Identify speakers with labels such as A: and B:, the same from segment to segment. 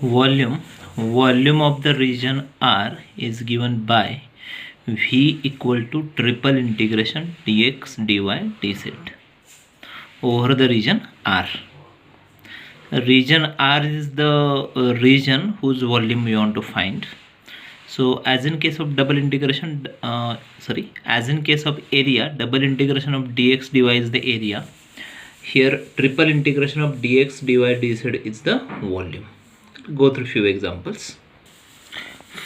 A: volume of the region R is given by V equal to triple integration dx dy dz over the region R. Region R is the region whose volume we want to find. So as in case of double integration, as in case of area, double integration of dx dy is the area. Here triple integration of dx dy dz is the volume. Go through few examples.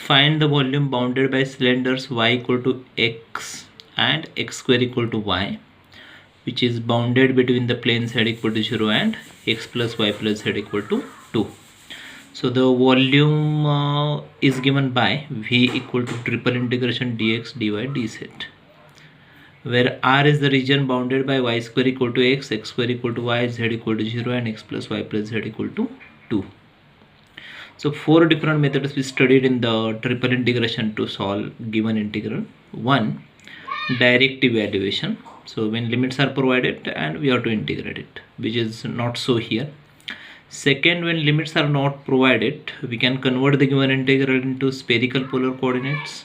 A: Find the volume bounded by cylinders y equal to x and x square equal to y, which is bounded between the plane z equal to 0 and x plus y plus z equal to 2. So the volume is given by v equal to triple integration dx dy dz, where R is the region bounded by y square equal to x, x square equal to y, z equal to 0 and x plus y plus z equal to 2. So 4 different methods we studied in the triple integration to solve given integral. 1. Direct evaluation. So when limits are provided and we have to integrate it, which is not so here. Second, when limits are not provided, we can convert the given integral into spherical polar coordinates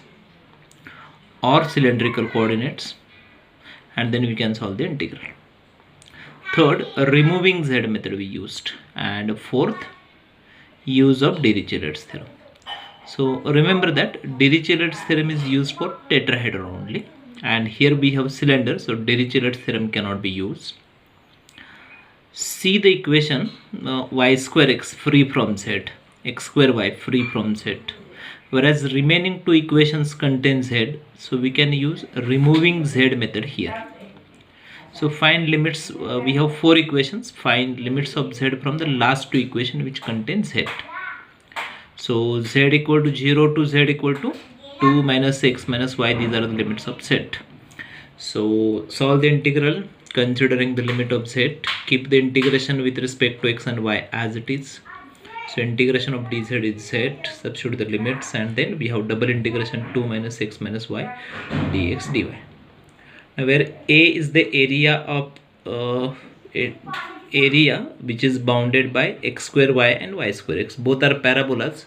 A: or cylindrical coordinates, and then we can solve the integral. Third, removing z method we used. And fourth, use of Dirichlet's theorem. So remember that Dirichlet's theorem is used for tetrahedron only, and here we have cylinder, so Dirichlet's theorem cannot be used. See the equation y square x free from z, x square y free from z, whereas remaining two equations contain z, so we can use removing z method here. So find limits, we have 4 equations, find limits of z from the last two equations which contain z. So z equal to 0 to z equal to 2 minus x minus y, these are the limits of z. So solve the integral considering the limit of z, keep the integration with respect to x and y as it is. So integration of dz is z, substitute the limits, and then we have double integration 2 minus x minus y dx dy. Now where A is the area of area which is bounded by x square y and y square x, both are parabolas.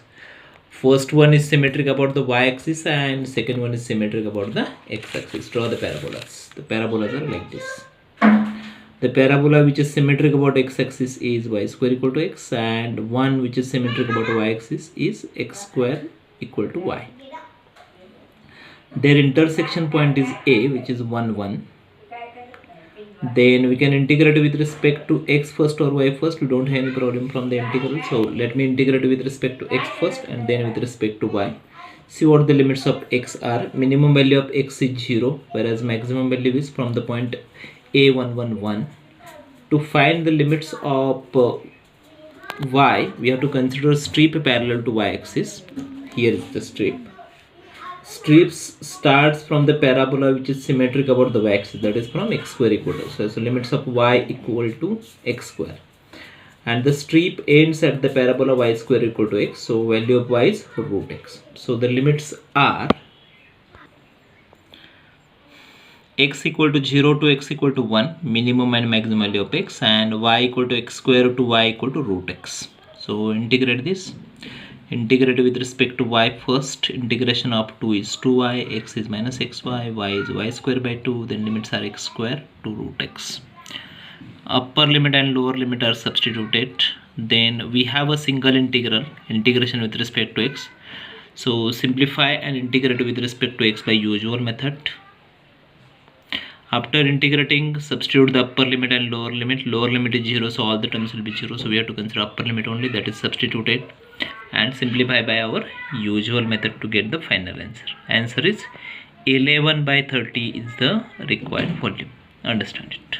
A: First one is symmetric about the y-axis and second one is symmetric about the x-axis. Draw the parabolas. The parabolas are like this. The parabola which is symmetric about x-axis is y square equal to x, and one which is symmetric about the y-axis is x square equal to y. Their intersection point is A, which is 1 1. Then we can integrate with respect to x first or y first. We don't have any problem from the integral, so let me integrate with respect to x first and then with respect to y. See what the limits of x are. Minimum value of x is 0, whereas maximum value is from the point a111. To find the limits of y, we have to consider a strip parallel to y-axis. Here is the strip. Strips starts from the parabola which is symmetric about the y-axis, that is from x square equal to, so limits of y equal to x square, and the strip ends at the parabola y square equal to x, so value of y is root x. So the limits are x equal to 0 to x equal to 1, minimum and maximum value of x, and y equal to x square to y equal to root x. So integrate this. Integrate with respect to y first. Integration of 2 is 2y, x is minus xy, y is y square by 2, then limits are x square to root x. Upper limit and lower limit are substituted. Then we have a single integral, integration with respect to x. So simplify and integrate with respect to x by usual method. After integrating, substitute the upper limit and lower limit. Lower limit is 0, so all the terms will be 0, so we have to consider upper limit only, that is substituted, and simplify by our usual method to get the final answer. Answer is 11 by 30 is the required volume. Understand it.